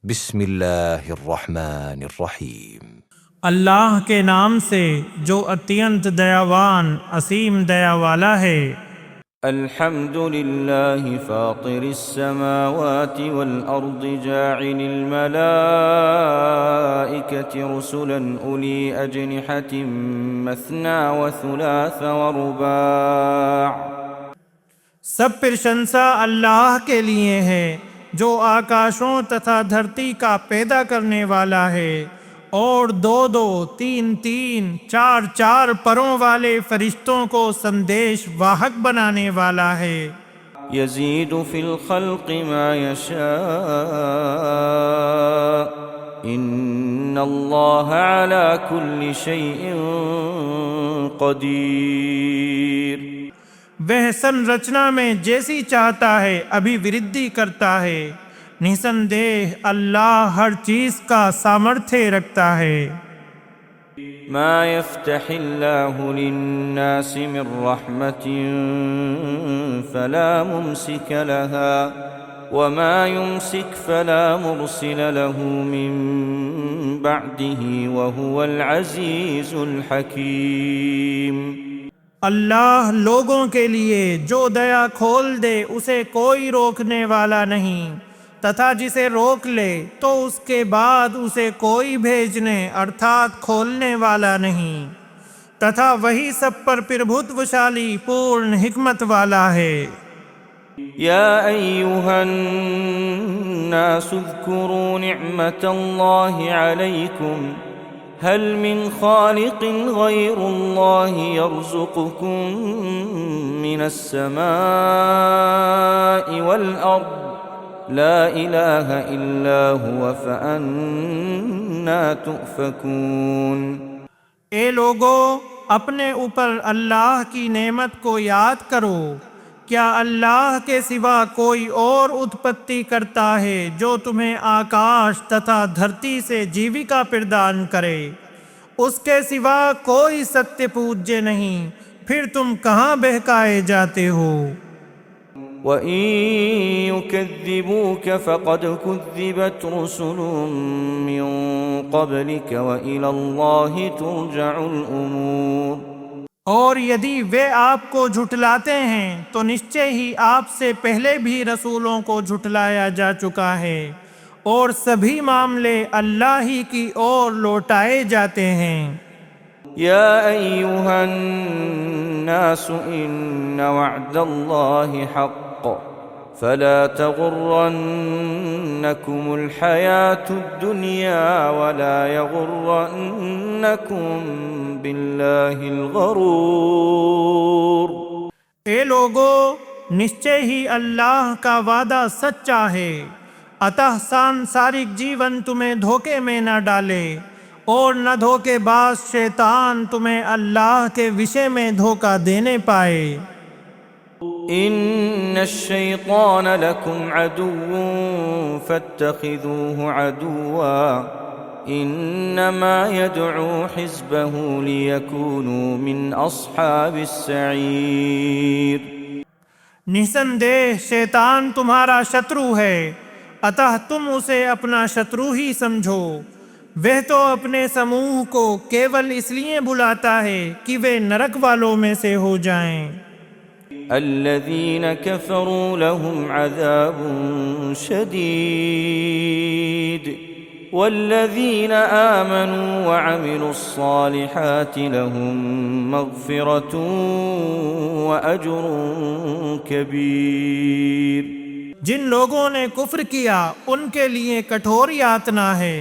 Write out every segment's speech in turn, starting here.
بسم اللہ الرحمن الرحیم۔ اللہ کے نام سے جو اتینت دیاوان اسیم دیا والا ہے۔ الحمد للہ فاطر السماوات والارض جاعل الملائکة رسلا اولی اجنحة مثنى وثلاث ورباع۔ سب پرشنسا اللہ کے لیے ہے جو آکاشوں تتھا دھرتی کا پیدا کرنے والا ہے اور دو دو تین تین چار چار پروں والے فرشتوں کو سندیش واہک بنانے والا ہے۔ یزید فی الخلق ما یشاء ان اللہ علی کل شیء قدیر۔ وہ سنرچنا میں جیسی چاہتا ہے ابھی وردھی کرتا ہے، نسندیہ اللہ ہر چیز کا سامرتھیہ رکھتا ہے۔ ما يفتح الله للناس من رحمة فلا ممسك لها وما يمسك فلا مرسل له من بعده وهو العزيز الحكيم۔ اللہ لوگوں کے لیے جو دیا کھول دے اسے کوئی روکنے والا نہیں، تتھا جسے روک لے تو اس کے بعد اسے کوئی بھیجنے ارتھات کھولنے والا نہیں، تتھا وہی سب پر پربھوتوشالی پورن حکمت والا ہے۔ یا ایہا الناس اذکروا نعمت اللہ علیکم هل من خالق غیر اللہ یرزقکم من السماء والارض لا الہ الا هو فأنا تؤفکون۔ اے لوگو، اپنے اوپر اللہ کی نعمت کو یاد کرو۔ کیا اللہ کے سوا کوئی اور اتپتی کرتا ہے جو تمہیں آکاش تتھا دھرتی سے جیوکا پردان کرے؟ اس کے سوا کوئی ستیہ پوجیہ نہیں، پھر تم کہاں بہکائے جاتے ہو؟ وَإِن يُكَذِّبُوكَ فَقَدْ كُذِّبَتْ رُسُلٌ مِّن قَبْلِكَ وَإِلَى اللَّهِ تُرْجَعُ الْأُمُورُ۔ اور یدی وہ آپ کو جھٹلاتے ہیں تو نشچے ہی آپ سے پہلے بھی رسولوں کو جھٹلایا جا چکا ہے، اور سبھی معاملے اللہ ہی کی اور لوٹائے جاتے ہیں۔ یا ایہا الناس ان وعد اللہ حق فلا تغرنکم الحیاة الدنیا ولا یغرنکم باللہ الغرور۔ اے لوگو، نشچے ہی اللہ کا وعدہ سچا ہے، اتح سانسارک جیون تمہیں دھوکے میں نہ ڈالے اور نہ دھوکے باز شیطان تمہیں اللہ کے وشے میں دھوکہ دینے پائے۔ ان الشیطان لکم عدو فاتخذوه عدوا انما يدعو حزبه ليكونوا من اصحاب السعیر۔ نسندیہ شیطان تمہارا شترو ہے، اتح تم اسے اپنا شترو ہی سمجھو۔ وہ تو اپنے سموہ کو کیول اس لیے بلاتا ہے کہ وہ نرک والوں میں سے ہو جائیں۔ الذین کفروا لهم عذاب شدید والذین آمنوا وعملوا الصالحات لهم مغفرة وأجر کبیر۔ جن لوگوں نے کفر کیا ان کے لیے کٹھور یاتنا ہے،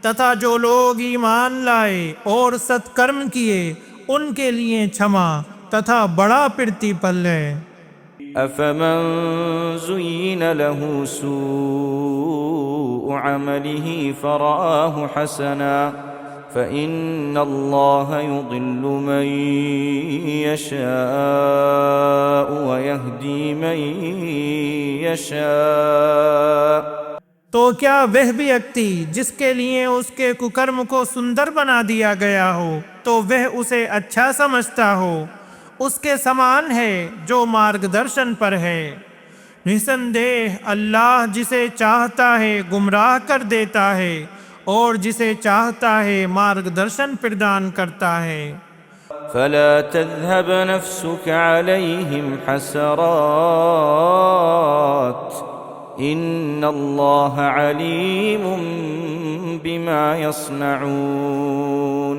تتھا جو لوگ ایمان لائے اور ستکرم کیے ان کے لیے چھما تتھا بڑا پرتیپل ہے۔ افمن زین له سوء عمله فرآه حسنا فإن اللہ يضل من يشاء ويهدي من يشاء۔ تو کیا وہ ویکتی جس کے لیے اس کے ککرم کو سندر بنا دیا گیا ہو تو وہ اسے اچھا سمجھتا ہو؟ اس کے سمان ہے جو مارگ درشن پر ہے۔ نسندیہ اللہ جسے چاہتا ہے گمراہ کر دیتا ہے اور جسے چاہتا ہے مارگدرشن پردان کرتا ہے۔ فلا تذهب نفسك عليهم حسرات ان الله عليم بما يصنعون۔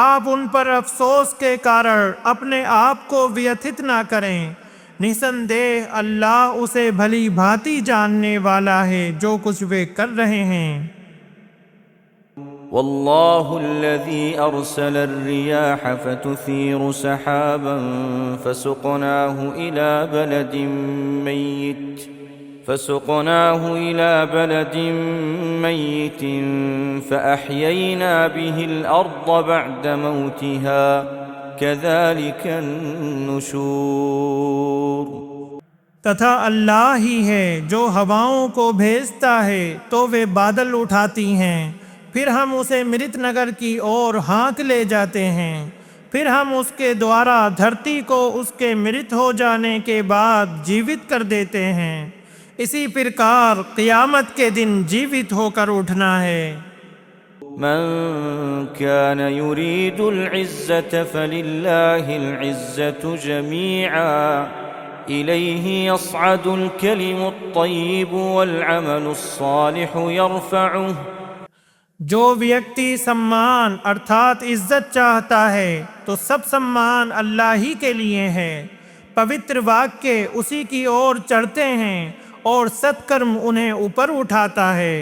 آپ ان پر افسوس کے کارن اپنے آپ کو ویتھت نہ کریں، نسندیہ اللہ اسے بھلی بھانتی جاننے والا ہے جو کچھ وہ کر رہے ہیں۔ والله الذي أرسل الرياح فتثير سحابا فسقناه إلى بلد ميت فأحيينا به الأرض بعد موتها كذلك النشور۔ تتھا اللہ ہی ہے جو ہواؤں کو بھیجتا ہے تو وہ بادل اٹھاتی ہیں، پھر ہم اسے مرت نگر کی اور ہانک لے جاتے ہیں، پھر ہم اس کے دوارا دھرتی کو اس کے مرت ہو جانے کے بعد جیوت کر دیتے ہیں، اسی پرکار قیامت کے دن جیوت ہو کر اٹھنا ہے۔ من كان يريد العزة فلله العزة جميعا إليه يصعد الكلم الطيب والعمل الصالح يرفعه۔ جو ویکتی سمان ارتھات عزت چاہتا ہے تو سب سمان اللہ ہی کے لیے ہے، پوتر واکیہ اسی کی اور چڑھتے ہیں اور ستکرم انہیں اوپر اٹھاتا ہے۔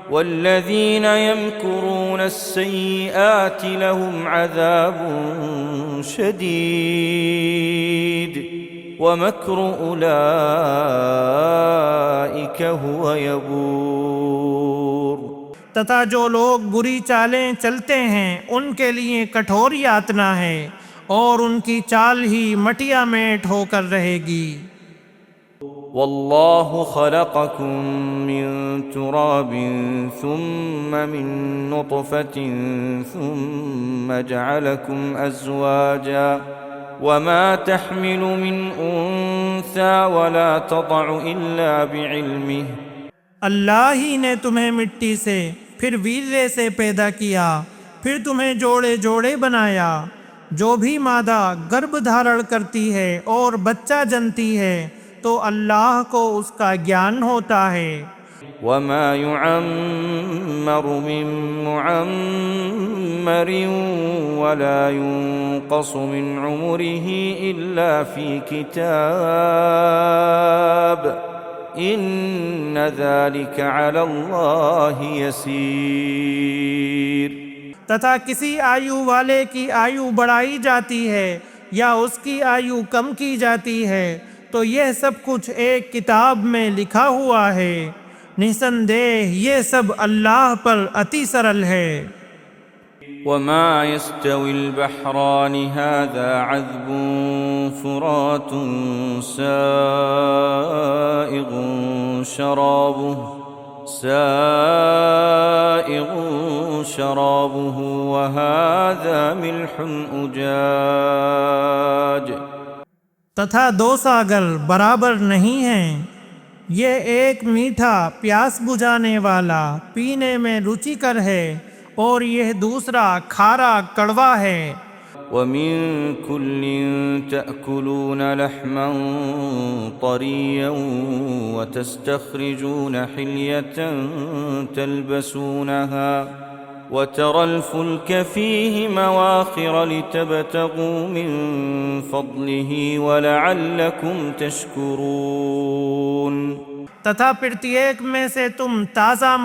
والذین یمکرون السیئات لهم عذاب شدید ومکر اولئک هو یبور۔ تتھا جو لوگ بری چالیں چلتے ہیں ان کے لیے کٹھور یاتنا ہے اور ان کی چال ہی مٹیا میٹ ہو کر رہے گی۔ واللہ خلقکم من تراب ثم من نطفة ثم جعلکم ازواجا وما تحمل من انثى ولا تضع الا بعلمه۔ اللہ ہی نے تمہیں مٹی سے پھر ویرے سے پیدا کیا، پھر تمہیں جوڑے جوڑے بنایا، جو بھی مادہ گربھ دھارن کرتی ہے اور بچہ جنتی ہے تو اللہ کو اس کا گیان ہوتا ہے۔ وما يعمر من معمر ولا ينقص من عمره إلا في كتاب ان ذلك على اللہ یسیر۔ تتھا کسی آیو والے کی آیو بڑھائی جاتی ہے یا اس کی آیو کم کی جاتی ہے تو یہ سب کچھ ایک کتاب میں لکھا ہوا ہے، نسندیہ یہ سب اللہ پر اتی سرل ہے۔ وما يستوي البحران هذا عذب فرات سائغ شرابه وهذا ملح أجاج۔ تتھا دو ساگر برابر نہیں ہیں، یہ ایک میٹھا پیاس بجھانے والا پینے میں رچی کر ہے اور یہ دوسرا کھارا کڑوا ہے۔ ومن كل تأكلون لحما طريا وتستخرجون حلية تلبسونها وترى الفلك فيه مواخر لتبتغوا من فضله ولعلكم تشكرون۔ تتھا پرتیک میں سے تم تازہ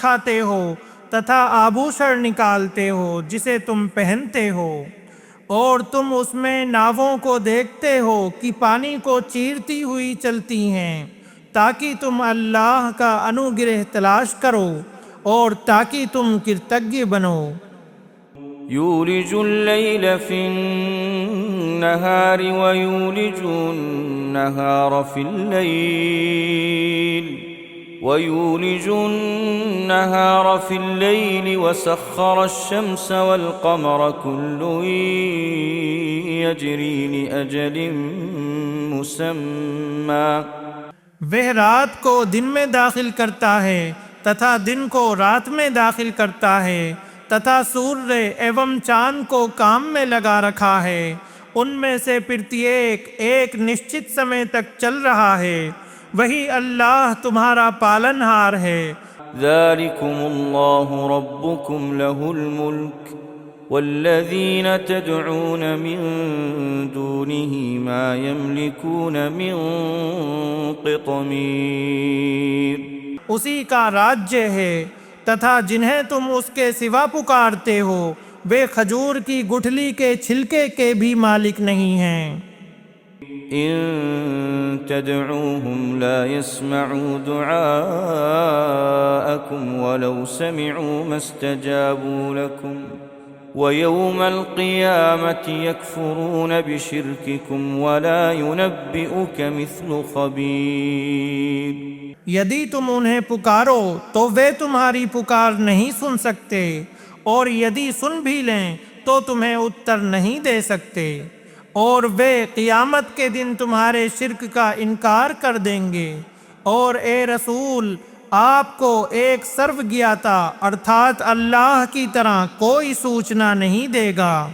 کھاتے ہو تتھا آبھوشن نکالتے ہو جسے تم پہنتے ہو، اور تم اس میں ناووں کو دیکھتے ہو کہ پانی کو چیرتی ہوئی چلتی ہیں تاکہ تم اللہ کا انوگرہ تلاش کرو اور تاکہ تم کرتگی بنو۔ یولج اللیل فی النہار ویولج النہار فی اللیل وسخر الشمس والقمر كل يجري لأجل مسمى وہ رات کو دن میں داخل کرتا ہے تتھا دن کو رات میں داخل کرتا ہے تتھا سورج ایوم چاند کو کام میں لگا رکھا ہے، ان میں سے پرتیک ایک نشچت سمے تک چل رہا ہے، وہی اللہ تمہارا پالنہار ہے۔ ذلكم الله ربكم له الملك والذين تدعون من دونه ما يملكون من قطمير۔ اسی کا راجیہ ہے تتھا جنہیں تم اس کے سوا پکارتے ہو وہ کھجور کی گٹھلی کے چھلکے کے بھی مالک نہیں ہیں۔ إن تدعوهم لا يسمعوا دعاءكم ولو سمعوا ما استجابوا لكم ويوم القيامة يكفرون بشرككم ولا ينبئك مثل خبير۔ یدی تم انہیں پکارو تو وہ تمہاری پکار نہیں سن سکتے، اور یدی سن بھی لیں تو تمہیں اتر نہیں دے سکتے، اور وہ قیامت کے دن تمہارے شرک کا انکار کر دیں گے، اور اے رسول آپ کو ایک سرو گیاتا ارتھات اللہ کی طرح کوئی سوچنا نہیں دے گا۔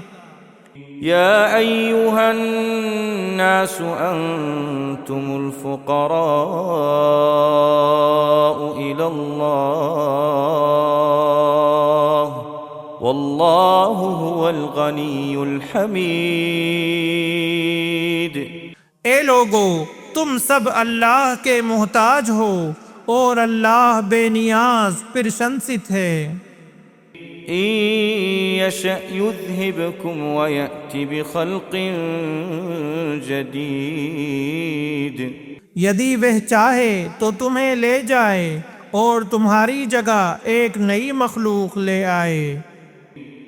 يا أيها الناس أنتم الفقراء إلى الله والله هو الغني الحميد۔ اے لوگو تم سب اللہ کے محتاج ہو اور اللہ بے نیاز پرشنست ہے۔ إن يشأ يذهبكم ويأتي بخلق جديد۔ یدی وہ چاہے تو تمہیں لے جائے اور تمہاری جگہ ایک نئی مخلوق لے آئے۔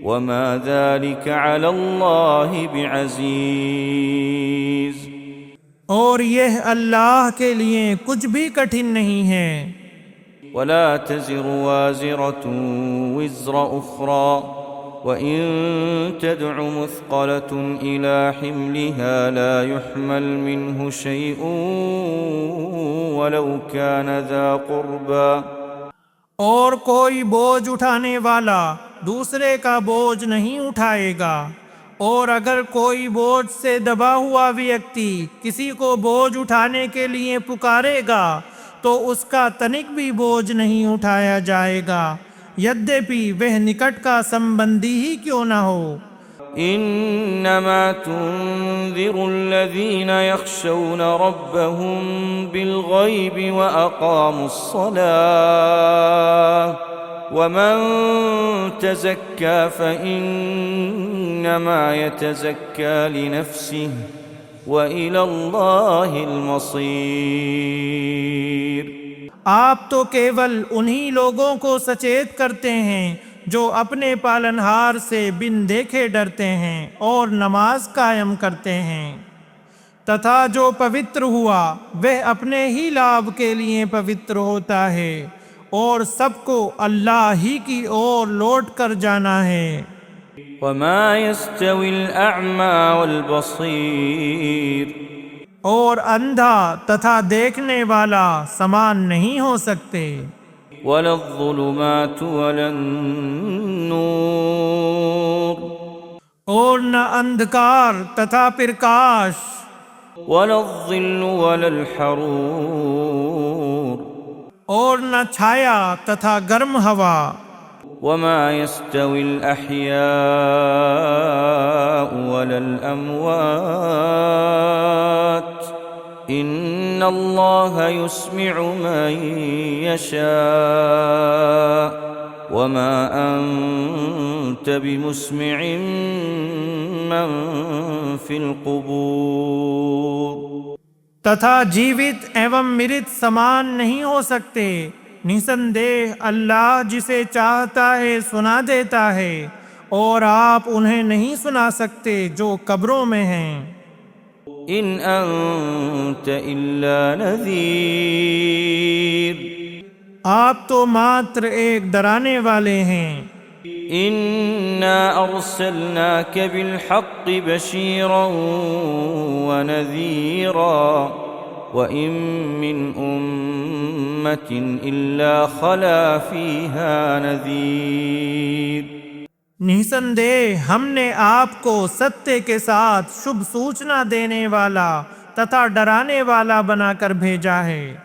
وما ذلك على الله بعزيز۔ اور یہ اللہ کے لیے کچھ بھی کٹھن نہیں ہے۔ ولا تزر وازرة وزر أخرى وإن تدع مثقلة إلى حملها لا يحمل منه شيء ولو كان ذا قربى۔ اور کوئی بوجھ اٹھانے والا دوسرے کا بوجھ نہیں اٹھائے گا، اور اگر کوئی بوجھ سے دبا ہوا ویکتی کسی کو بوجھ اٹھانے کے لیے پکارے گا تو اس کا تنک بھی بوجھ نہیں اٹھایا جائے گا، یدیپی وہ نکٹ کا سمبندی ہی کیوں نہ ہو۔ انما تنذر الذين يخشون ربهم بالغيب واقاموا الصلاة ومن تزكى فانما يتزكى لنفسه وإلى الله المصير۔ آپ تو کیول انہی لوگوں کو سچیت کرتے ہیں جو اپنے پالنہار سے بن دیکھے ڈرتے ہیں اور نماز قائم کرتے ہیں، تتھا جو پوتر ہوا وہ اپنے ہی لابھ کے لیے پوتر ہوتا ہے، اور سب کو اللہ ہی کی اور لوٹ کر جانا ہے۔ وما يستوي الأعمى والبصير۔ اور اندھا تتھا دیکھنے والا سمان نہیں ہو سکتے، ولا الظلمات ولا النور۔ اور نہ اندھکار تتھا پرکاش، ولا الظل ولا الحرور۔ اور نہ چھایا تتھا گرم ہوا۔ وما يستوي الأحياء ولا الأموات إن الله يسمع من يشاء وما أنت بمسمع من في القبور۔ تتھا جیوت ایوم مرت سمان نہیں ہو سکتے، نسندیہ اللہ جسے چاہتا ہے سنا دیتا ہے، اور آپ انہیں نہیں سنا سکتے جو قبروں میں ہیں۔ ان انت الا نذیر۔ آپ تو ماتر ایک ڈرانے والے ہیں۔ انا ارسلناک بالحق بشیرا ونذیرا وَإِن مِّنْ أُمَّةٍ إِلَّا خَلَا فِيهَا نَذِيرٌ۔ نسندہ ہم نے آپ کو ستیہ کے ساتھ شبھ سوچنا دینے والا تتھا ڈرانے والا بنا کر بھیجا ہے،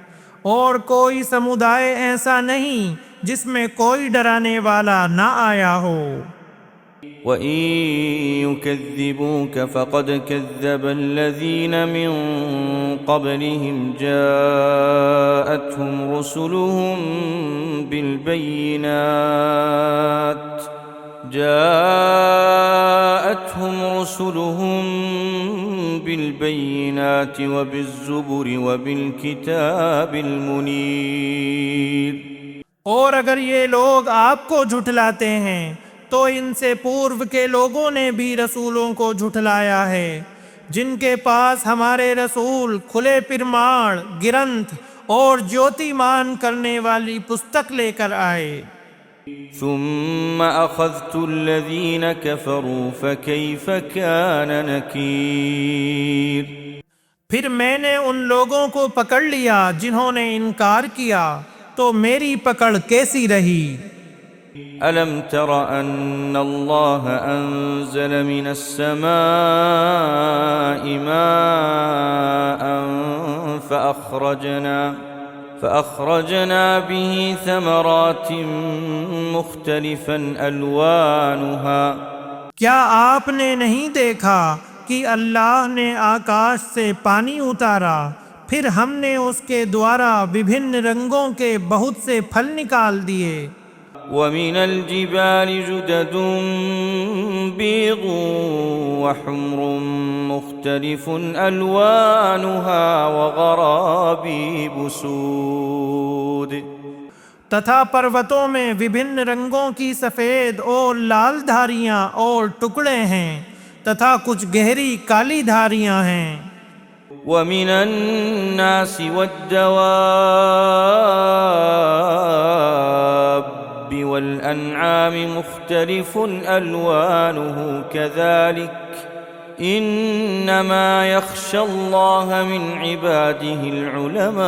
اور کوئی سمودائے ایسا نہیں جس میں کوئی ڈرانے والا نہ آیا ہو۔ وَإِن يُكَذِّبُوكَ فَقَدْ كَذَّبَ الَّذِينَ مِن قَبْلِهِمْ جَاءَتْهُمْ رُسُلُهُم بالبينات وبالزبر وبالكتاب المنير۔ اور اگر یہ لوگ آپ کو جھٹلاتے ہیں تو ان سے پورو کے لوگوں نے بھی رسولوں کو جھٹلایا ہے، جن کے پاس ہمارے رسول کھلے پرماڑ، گرنتھ اور جیوتی مان کرنے والی پستک لے کر آئے۔ ثم أخذت الذين كفروا فكيف كان نكير۔ پھر میں نے ان لوگوں کو پکڑ لیا جنہوں نے انکار کیا، تو میری پکڑ کیسی رہی۔ ألم تر أن الله أنزل من السماء ماء فأخرجنا به ثمرات مختلفا ألوانها۔ کیا آپ نے نہیں دیکھا کہ اللہ نے آکاش سے پانی اتارا، پھر ہم نے اس کے دوارا وبھن رنگوں کے بہت سے پھل نکال دیے۔ وَمِنَ الْجِبَالِ جُدَدٌ بِيضٌ وَحُمْرٌ مُخْتَلِفٌ أَلْوَانُهَا وَغَرَابِيبُ سُودٌ۔ تتھا پروتوں میں وبھن رنگوں کی سفید اور لال دھاریاں اور ٹکڑے ہیں، تتھا کچھ گہری کالی دھاریاں ہیں۔ وَمِنَ النَّاسِ وَالدَّوَابِّ وَالْأَنْعَامِ مُخْتَلِفٌ أَلْوَانُهُ كَذَلِكَ إِنَّمَا يَخْشَى اللَّهَ مِنْ عِبَادِهِ الْعُلَمَاءُ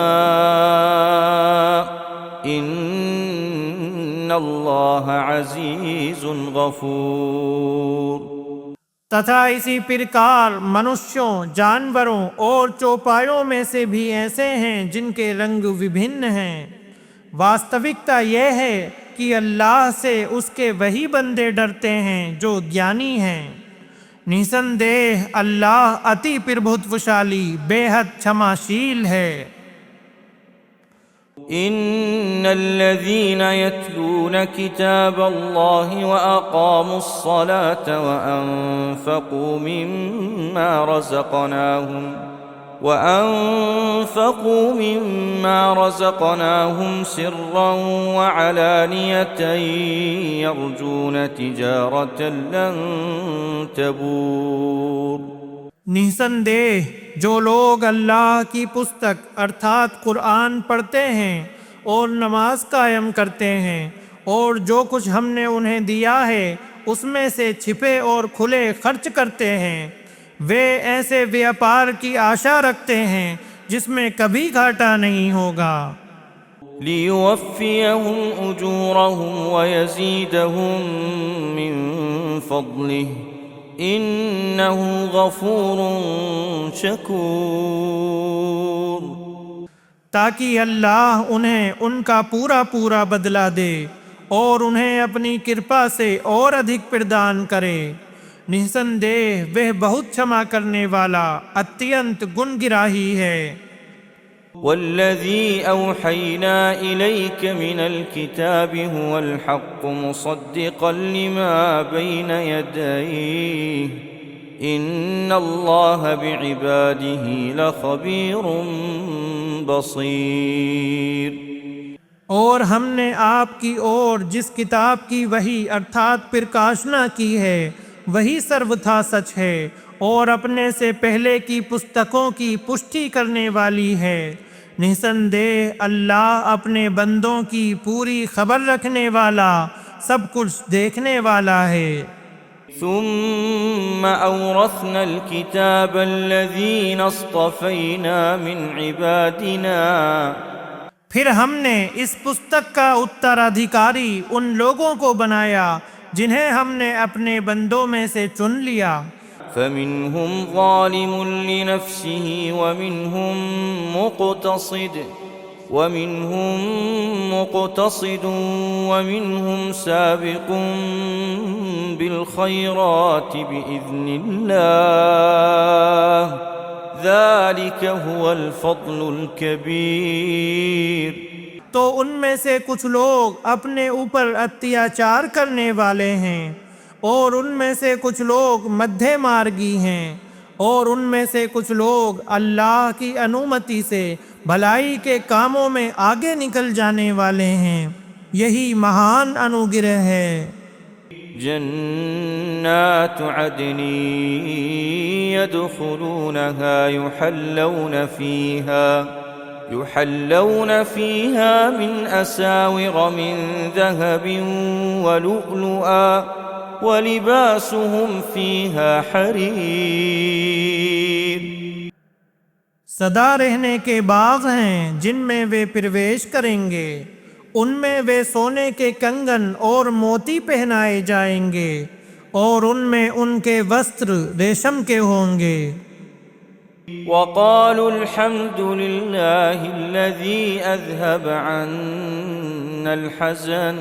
إِنَّ اللَّهَ عَزِيزٌ غَفُورٌ۔ تتھا اسی پرکار منشیوں، جانوروں اور چوپایوں میں سے بھی ایسے ہیں جن کے رنگ وبھن ہیں۔ واستوکتا یہ ہے کہ اللہ سے اس کے وہی بندے ڈرتے ہیں جو گیانی ہیں۔ نسندہ اللہ اتی پربھوتوشالی، بے حد چھماشیل ہے۔ إن الذين يتلون كتاب الله وأقاموا الصلاة وأنفقوا مما رزقناهم سرا وعلانية يرجون تجارة لن تبور۔ نسندہ جو لوگ اللہ کی پستک ارتھات قرآن پڑھتے ہیں اور نماز قائم کرتے ہیں، اور جو کچھ ہم نے انہیں دیا ہے اس میں سے چھپے اور کھلے خرچ کرتے ہیں، وہ ایسے ویاپار کی آشا رکھتے ہیں جس میں کبھی گھاٹا نہیں ہوگا۔ لِيُوَفِّيَهُمْ أُجُورَهُمْ وَيَزِيدَهُمْ مِنْ فَضْلِهِ إِنَّهُ غَفُورٌ شَكُورٌ۔ تاکہ اللہ انہیں ان کا پورا پورا بدلہ دے اور انہیں اپنی کرپا سے اور ادھک پردان کرے۔ نسندہ وہ بہت چھما کرنے والا اتینت گن گراہی ہے۔ وَالَّذِي أَوْحَيْنَا إِلَيْكَ مِنَ الْكِتَابِ هُوَ الْحَقُّ مُصَدِّقًا لِمَا بَيْنَ يَدَيْهِ إِنَّ اللَّهَ بِعِبَادِهِ لَخَبِيرٌ بَصِيرٌ۔ اور ہم نے آپ کی اور جس کتاب کی وحی ارتھات پرکاشنا کی ہے وہی سروتھا سچ ہے، اور اپنے سے پہلے کی پستکوں کی پشٹی کرنے والی ہے۔ نسندہ اللہ اپنے بندوں کی پوری خبر رکھنے والا، سب کچھ دیکھنے والا ہے۔ ثم أورثنا الكتاب الذين اصطفينا من عبادنا پھر ہم نے اس پستک کا اترادھیکاری ان لوگوں کو بنایا جنہیں ہم نے اپنے بندوں میں سے چن لیا، فمنهم ظالم لنفسه ومنهم مقتصد ومنهم سابق بالخيرات بإذن الله ذلك هو الفضل الكبير۔ تو ان میں سے کچھ لوگ اپنے اوپر اتیاچار کرنے والے ہیں، اور ان میں سے کچھ لوگ مدھے مارگی ہیں، اور ان میں سے کچھ لوگ اللہ کی انومتی سے بھلائی کے کاموں میں آگے نکل جانے والے ہیں، یہی مہان انوگرہ ہے۔ جنات عدن يدخلونها يحلون فيها من أساور من ذهب ولؤلؤا ولباسهم فيها حرير۔ سدا رہنے کے باغ ہیں جن میں وہ پرویش کریں گے، ان میں وہ سونے کے کنگن اور موتی پہنائے جائیں گے، اور ان میں ان کے وستر ریشم کے ہوں گے۔ وقالوا الحمد لله الذي أذهب عنا الحزن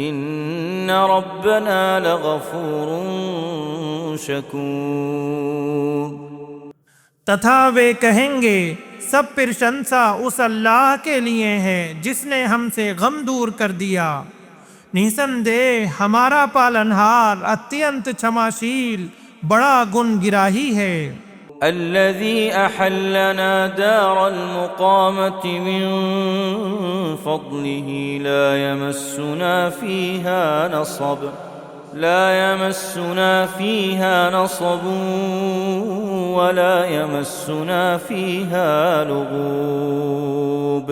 إن ربنا لغفور شكور۔ تتھا وہ کہیں گے سب پرشنسا اس اللہ کے لیے ہے جس نے ہم سے غم دور کر دیا، نسندہ ہمارا پالنہار اتینت چھماشیل بڑا گن گراہی ہے۔ الذي أحلنا دار المقامة من فضله لا يمسنا فيها نصب ولا يمسنا فيها لغوب۔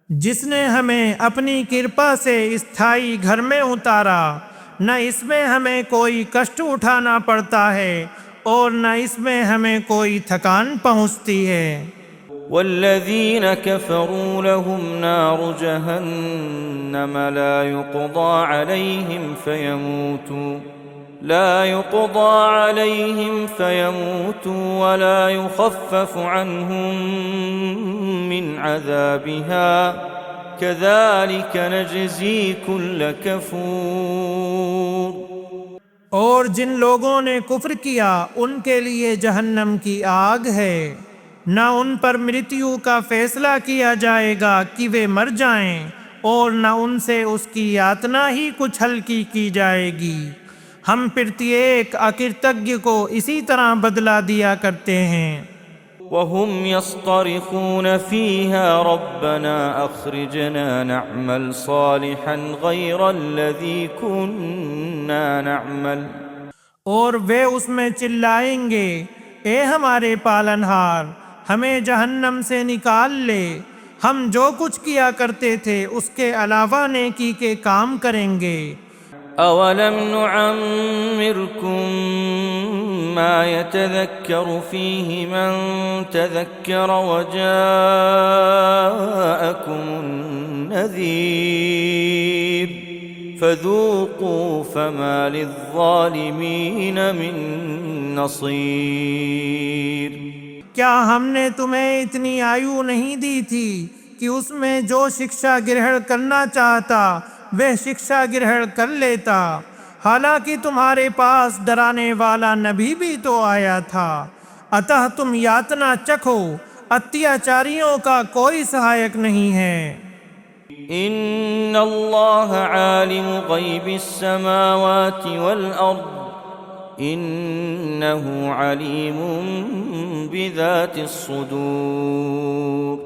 جس نے ہمیں اپنی کرپا سے استھائی گھر میں اتارا، نہ اس میں ہمیں کوئی کشٹ اٹھانا پڑتا ہے اور نہ اس میں ہمیں کوئی تھکان پہنچتی ہے۔ والذين كفروا لهم نار جهنم لا يقضى عليهم فيموتوا ولا يخفف عنهم من عذابها كذلك نجزي كل كفور۔ اور جن لوگوں نے کفر کیا ان کے لیے جہنم کی آگ ہے، نہ ان پر مرتیو کا فیصلہ کیا جائے گا کہ وہ مر جائیں، اور نہ ان سے اس کی یاتنا ہی کچھ ہلکی کی جائے گی۔ ہم پرتیک اکرتجھ کو اسی طرح بدلہ دیا کرتے ہیں۔ وهم يصطرخون فيها ربنا أخرجنا نعمل صالحا غير الذي كنا نعمل۔ اور وہ اس میں چلائیں گے اے ہمارے پالنہار ہمیں جہنم سے نکال لے، ہم جو کچھ کیا کرتے تھے اس کے علاوہ نیکی کے کام کریں گے۔ أولم نعمركم ما يتذكر فيه من تذكر وجاءكم النذير فذوقوا فما للظالمين من نصير۔ کیا ہم نے تمہیں اتنی آیو نہیں دی تھی کہ اس میں جو شکشا گرہڑ کرنا چاہتا وہ شکشا گرہڑ کر لیتا؟ حالانکہ تمہارے پاس ڈرانے والا نبی بھی تو آیا تھا، اتہ تم یاتنا چکھو، اتیاچاریوں کا کوئی سہایک نہیں ہے۔ ان اللہ عالم غیب السماوات والارض انہ علیم بذات الصدور۔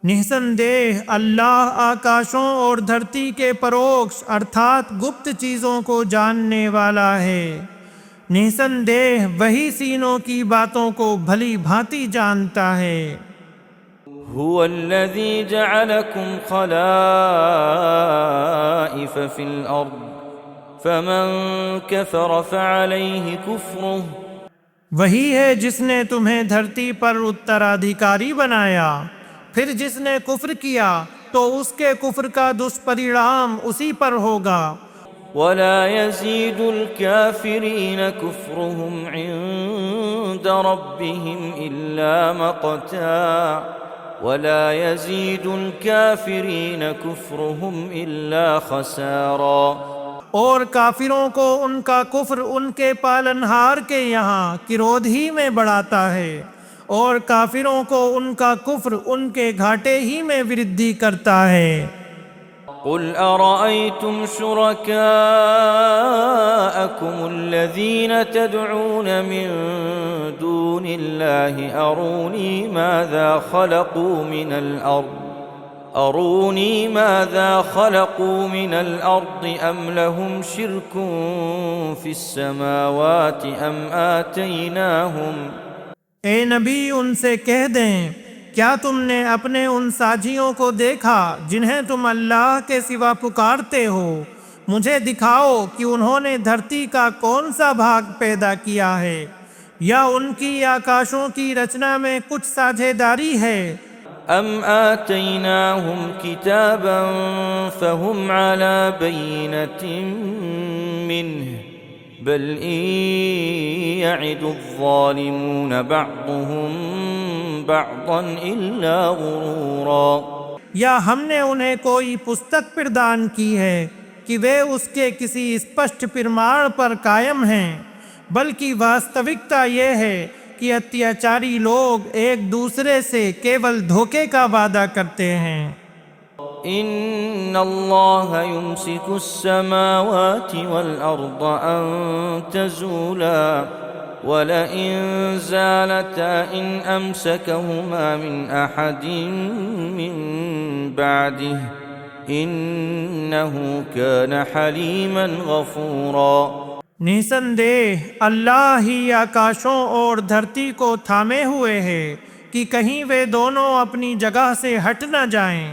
نسندہ اللہ آکاشوں اور دھرتی کے پروکش ارتھات گپت چیزوں کو جاننے والا ہے، نسندہ وہی سینوں کی باتوں کو بھلی بھانتی جانتا ہے۔ هو الذي جعلكم خلائف في الأرض فمن كفر فعليه كفره وہی ہے جس نے تمہیں دھرتی پر اترادھیکاری بنایا، پھر جس نے کفر کیا تو اس کے کفر کا دشپریڑام اسی پر ہوگا۔ ولا يزيد الكافرين كفرهم عند ربهم إلا مقتا ولا يزيد الكافرين كفرهم إلا خسارا۔ اور کافروں کو ان کا کفر ان کے پالنہار کے یہاں کرودھ ہی میں بڑھاتا ہے، اور کافروں کو ان کا کفر ان کے گھاٹے ہی میں وردھی کرتا ہے۔ قل أرأيتم شركاءكم الذين تدعون من دون الله أروني ماذا خلقوا من الأرض أم لهم شرك في السماوات أم آتيناهم۔ اے نبی ان سے کہہ دیں، کیا تم نے اپنے ان ساجیوں کو دیکھا جنہیں تم اللہ کے سوا پکارتے ہو؟ مجھے دکھاؤ کہ انہوں نے دھرتی کا کون سا بھاگ پیدا کیا ہے، یا ان کی آکاشوں کی رچنا میں کچھ ساجھے داری ہے؟ ام آتیناہم کتابا فہم علی بینۃ منہ بل ان یعد الظالمون بعضهم بعضا الا غرورا۔ یا ہم نے انہیں کوئی پستک پردان کی ہے کہ وہ اس کے کسی اسپشٹ پرماڑ پر قائم ہیں، بلکہ واستوکتا یہ ہے کہ اتیاچاری لوگ ایک دوسرے سے کیول دھوکے کا وعدہ کرتے ہیں۔ ان اللہ یمسک السماوات والارض ان تزولا ولئن زالتا ان امسکہما من احد من بعده انہ کان حلیما غفورا۔ نسندیہ اللہ ہی آکاشوں اور دھرتی کو تھامے ہوئے ہے کہ کہیں وہ دونوں اپنی جگہ سے ہٹ نہ جائیں،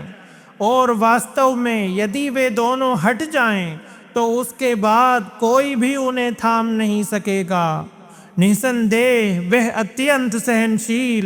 اور واستو میں یدی وہ دونوں ہٹ جائیں تو اس کے بعد کوئی بھی انہیں تھام نہیں سکے گا۔ نسندیہ وہ اتینت سہنشیل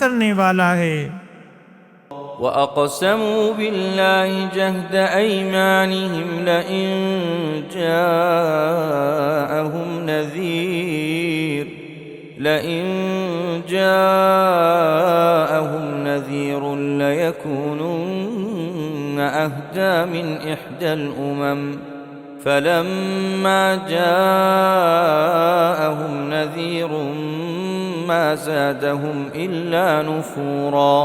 کرنے والا ہے۔ وَأَقْسَمُوا بِاللَّهِ جَهْدَ أَيْمَانِهِمْ لَئِن جَاءَهُمْ نَذِيرٌ لَيَكُونُنَّ أَهْدَىٰ مِنْ إِحْدَى الْأُمَمِ فَلَمَّا جَاءَهُمْ نَذِيرٌ مَا زَادَهُمْ إِلَّا نُفُورًا۔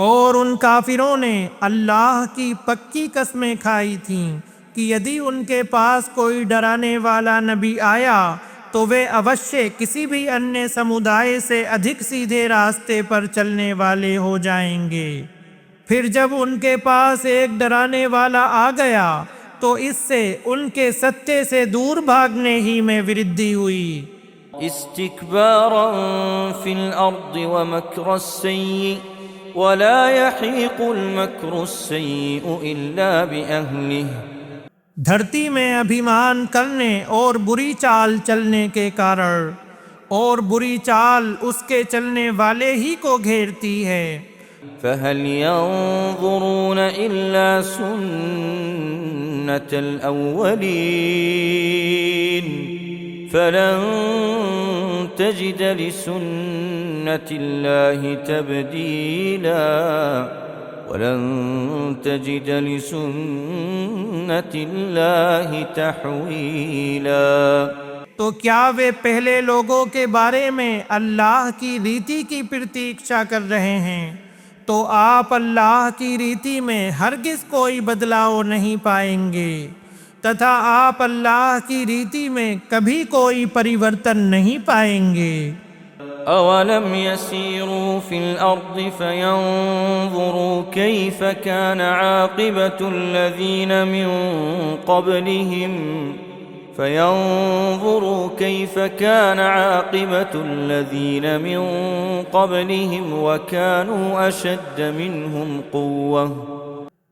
اور ان کافروں نے اللہ کی پکی قسمیں کھائی تھیں کہ یدی ان کے پاس کوئی ڈرانے والا نبی آیا تو وہ اوشیہ کسی بھی انیہ سمودائے سے ادھک سیدھے راستے پر چلنے والے ہو جائیں گے۔ پھر جب ان کے پاس ایک ڈرانے والا آ گیا تو اس سے ان کے سچے سے دور بھاگنے ہی میں وردھی ہوئی۔ استکبارا فی الارض ومکر السیئ ولا يحيق المكر السيء الا باهله۔ دھرتی میں ابھیمان کرنے اور بری چال چلنے کے کارن، اور بری چال اس کے چلنے والے ہی کو گھیرتی ہے۔ فهل ينظرون الا سنة الاولين فلن تجد لسنة الله تبديلا ولن تجد لسنة الله تحويلا۔ تو کیا وہ پہلے لوگوں کے بارے میں اللہ کی ریتی کی پرتیکشا کر رہے ہیں؟ تو آپ اللہ کی ریتی میں ہرگز کوئی بدلاؤ نہیں پائیں گے، تتھا آپ اللہ کی ریتی میں کبھی کوئی پریورتن نہیں پائیں گے۔ اولم يسيروا في الارض فينظروا كيف كان عاقبة الذين من قبلهم وكانوا أشد منهم قوة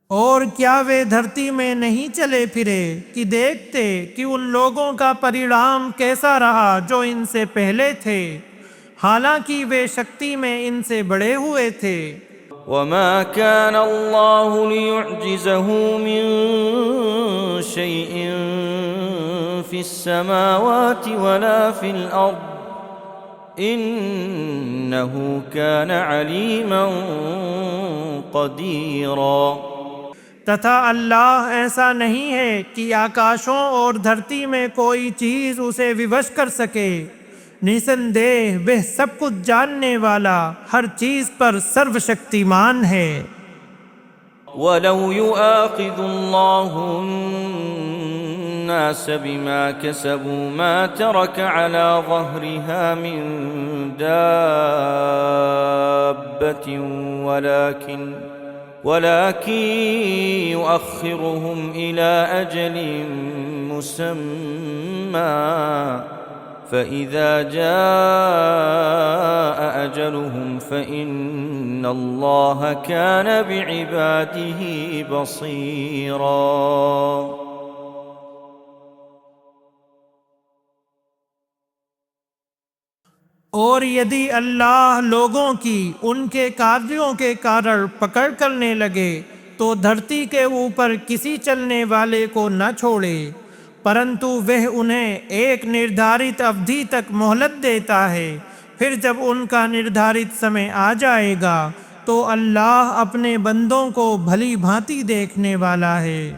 اور کیا وہ دھرتی میں نہیں چلے پھرے کہ دیکھتے کہ ان لوگوں کا پریڑام کیسا رہا جو ان سے پہلے تھے، حالانکہ وہ شکتی میں ان سے بڑے ہوئے تھے۔ وما كان الله ليعجزه من شيء في السماوات ولا في الأرض إنه كان عليما قديرا۔ تتھا اللہ ایسا نہیں ہے کہ آکاشوں اور دھرتی میں کوئی چیز اسے ووش کر سکے، نسندیہ وہ سب کچھ جاننے والا، ہر چیز پر سرو شکتیمان ہے۔ وَلَوْ يُؤَاخِذُ اللَّهُ النَّاسَ بِمَا كَسَبُوا مَا تَرَكَ عَلَى ظَهْرِهَا مِن دَابَّةٍ ولكن يؤخرهم إلى أجل مسمى فإذا جاء أجلهم فإن الله كان بعباده بصيرا۔ اور یدی اللہ لوگوں کی ان کے کاریوں کے کارن پکڑ کرنے لگے تو دھرتی کے اوپر کسی چلنے والے کو نہ چھوڑے، پرنتو وہ انہیں ایک نردھارت اودھی تک مہلت دیتا ہے، پھر جب ان کا نردھارت سمے آ جائے گا تو اللہ اپنے بندوں کو بھلی بھانتی دیکھنے والا ہے۔